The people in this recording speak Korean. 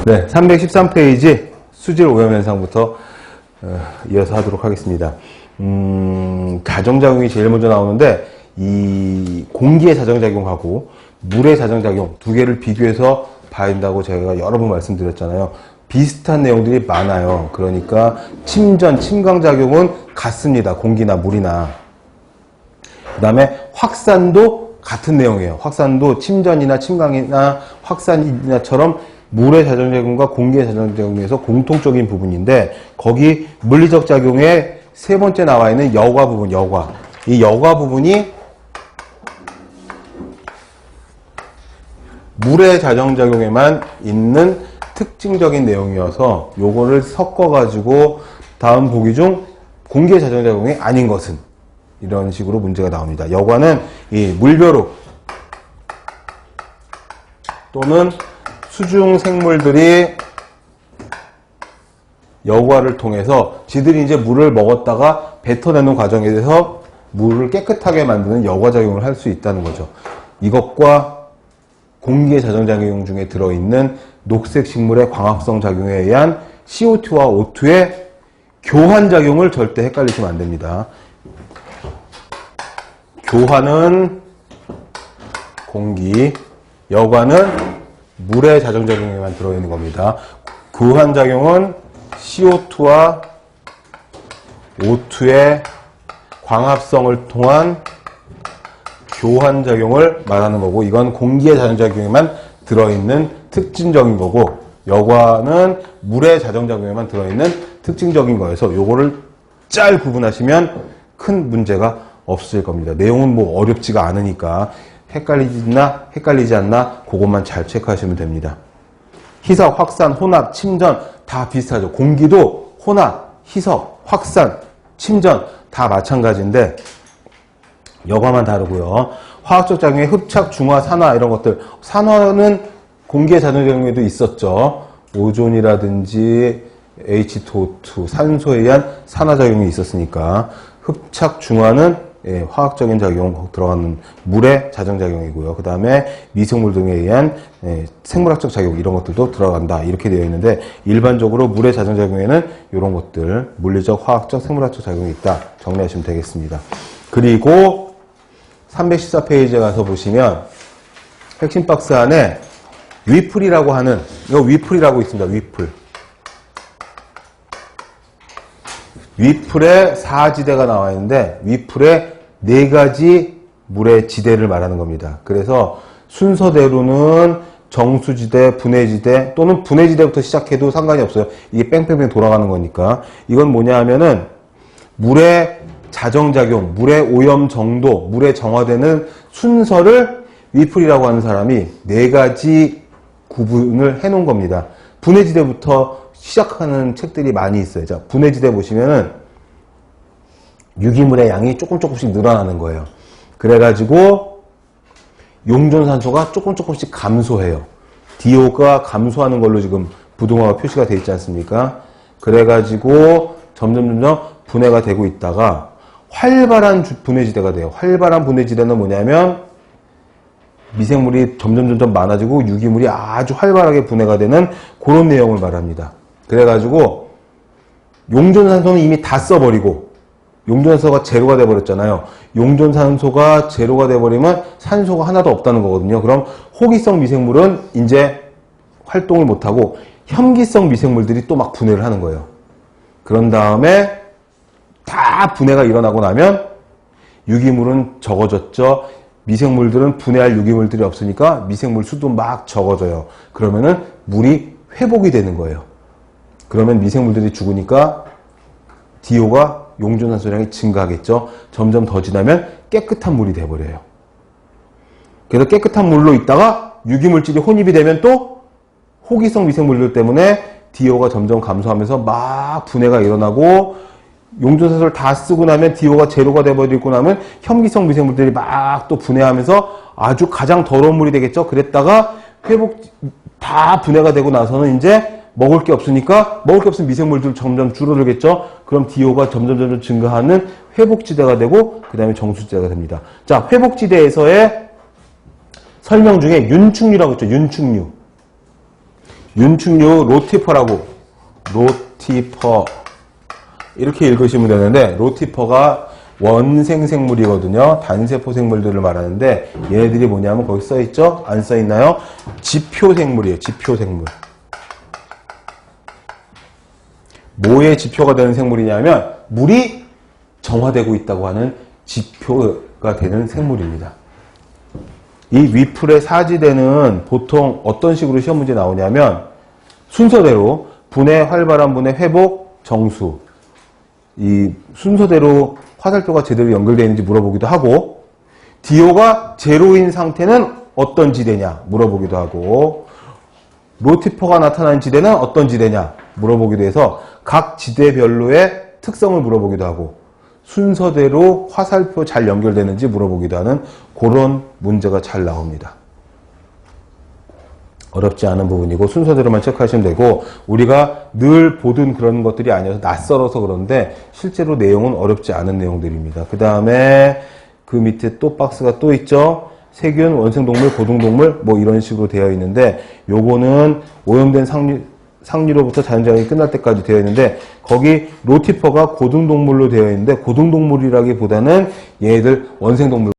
네, 313페이지 수질 오염 현상부터 이어서 하도록 하겠습니다. 자정작용이 제일 먼저 나오는데 이 공기의 자정작용하고 물의 자정작용 두 개를 비교해서 봐야 된다고 제가 여러 번 말씀드렸잖아요. 비슷한 내용들이 많아요. 그러니까 침전, 침강작용은 같습니다. 공기나 물이나. 그 다음에 확산도 같은 내용이에요. 확산도 침전이나 침강이나 확산이나처럼 물의 자정작용과 공기의 자정작용에서 공통적인 부분인데 거기 물리적 작용의 세 번째 나와 있는 여과 부분, 여과. 이 여과 부분이 물의 자정작용에만 있는 특징적인 내용이어서 요거를 섞어가지고 다음 보기 중 공기의 자정작용이 아닌 것은 이런 식으로 문제가 나옵니다. 여과는 이 물벼룩 또는 수중 생물들이 여과를 통해서 지들이 이제 물을 먹었다가 뱉어내는 과정에 대해서 물을 깨끗하게 만드는 여과작용을 할 수 있다는 거죠. 이것과 공기의 자정작용 중에 들어있는 녹색 식물의 광합성 작용에 의한 CO2와 O2의 교환작용을 절대 헷갈리시면 안 됩니다. 교환은 공기, 여과는 물의 자정작용에만 들어있는 겁니다. 교환작용은 CO2와 O2의 광합성을 통한 교환작용을 말하는 거고 이건 공기의 자정작용에만 들어있는 특징적인 거고 여과는 물의 자정작용에만 들어있는 특징적인 거여서 요거를 잘 구분하시면 큰 문제가 없을 겁니다. 내용은 뭐 어렵지가 않으니까 헷갈리지 않나 그것만 잘 체크하시면 됩니다. 희석, 확산, 혼합, 침전 다 비슷하죠. 공기도 혼합, 희석, 확산, 침전 다 마찬가지인데 여과만 다르고요. 화학적 작용의 흡착, 중화, 산화 이런 것들. 산화는 공기의 자정작용에도 있었죠. 오존이라든지 H2O2, 산소에 의한 산화작용이 있었으니까. 흡착, 중화는 화학적인 작용 들어가는 물의 자정작용이고요. 그 다음에 미생물 등에 의한 생물학적 작용 이런 것들도 들어간다 이렇게 되어 있는데 일반적으로 물의 자정작용에는 이런 것들 물리적, 화학적, 생물학적 작용이 있다 정리하시면 되겠습니다. 그리고 314페이지에 가서 보시면 핵심 박스 안에 위풀이라고 하는 이거 위풀이라고 있습니다. 위풀의 4지대가 나와 있는데 위풀의 4가지 물의 지대를 말하는 겁니다. 그래서 순서대로는 정수지대, 분해지대 또는 분해지대부터 시작해도 상관이 없어요. 이게 뺑뺑뺑 돌아가는 거니까. 이건 뭐냐 하면은 물의 자정작용, 물의 오염 정도, 물의 정화되는 순서를 위풀이라고 하는 사람이 4가지 구분을 해 놓은 겁니다. 분해지대부터 시작하는 책들이 많이 있어요. 자, 분해지대 보시면은 유기물의 양이 조금씩 늘어나는 거예요. 그래가지고 용존산소가 조금씩 감소해요. DO가 감소하는 걸로 지금 부동화가 표시가 되어 있지 않습니까? 그래가지고 점점 분해가 되고 있다가 활발한 분해지대가 돼요. 활발한 분해지대는 뭐냐면 미생물이 점점 많아지고 유기물이 아주 활발하게 분해가 되는 그런 내용을 말합니다. 그래가지고 용존산소는 이미 다 써버리고 용존산소가 제로가 돼버렸잖아요. 용존산소가 제로가 돼버리면 산소가 하나도 없다는 거거든요. 그럼 호기성 미생물은 이제 활동을 못하고 혐기성 미생물들이 또 막 분해를 하는 거예요. 그런 다음에 다 분해가 일어나고 나면 유기물은 적어졌죠. 미생물들은 분해할 유기물들이 없으니까 미생물 수도 막 적어져요. 그러면은 물이 회복이 되는 거예요. 그러면 미생물들이 죽으니까 DO가 용존산소량이 증가하겠죠. 점점 더 지나면 깨끗한 물이 돼버려요. 그래서 깨끗한 물로 있다가 유기물질이 혼입이 되면 또 호기성 미생물들 때문에 DO가 점점 감소하면서 막 분해가 일어나고 용존산소를 다 쓰고 나면 DO가 제로가 돼버리고 나면 혐기성 미생물들이 막 또 분해하면서 아주 가장 더러운 물이 되겠죠. 그랬다가 다 분해가 되고 나서는 이제 먹을 게 없으니까 먹을 게 없으면 미생물들 점점 줄어들겠죠. 그럼 DO가 점점 증가하는 회복지대가 되고 그 다음에 정수지대가 됩니다. 자, 회복지대에서의 설명 중에 윤축류라고 있죠. 윤축류 로티퍼라고, 로티퍼 이렇게 읽으시면 되는데, 로티퍼가 원생생물이거든요. 단세포 생물들을 말하는데 얘네들이 뭐냐면 거기 써있죠? 안 써있나요? 지표생물이에요. 지표생물. 뭐의 지표가 되는 생물이냐면 물이 정화되고 있다고 하는 지표가 되는 생물입니다. 이 위풀의 사지대는 보통 어떤 식으로 시험 문제 나오냐면 순서대로 분해, 활발한 분해, 회복, 정수, 이 순서대로 화살표가 제대로 연결되어 있는지 물어보기도 하고, 디오가 제로인 상태는 어떤 지대냐 물어보기도 하고, 로티퍼가 나타나는 지대는 어떤 지대냐 물어보기도 해서 각 지대별로의 특성을 물어보기도 하고, 순서대로 화살표 잘 연결되는지 물어보기도 하는 그런 문제가 잘 나옵니다. 어렵지 않은 부분이고 순서대로만 체크하시면 되고, 우리가 늘 보던 그런 것들이 아니어서 낯설어서 그런데 실제로 내용은 어렵지 않은 내용들입니다. 그 다음에 그 밑에 또 박스가 또 있죠. 세균, 원생동물, 고등동물 뭐 이런 식으로 되어 있는데, 요거는 오염된 상류로부터 자연자랑이 끝날 때까지 되어 있는데, 거기 로티퍼가 고등동물로 되어 있는데 고등동물이라기보다는 얘들 원생동물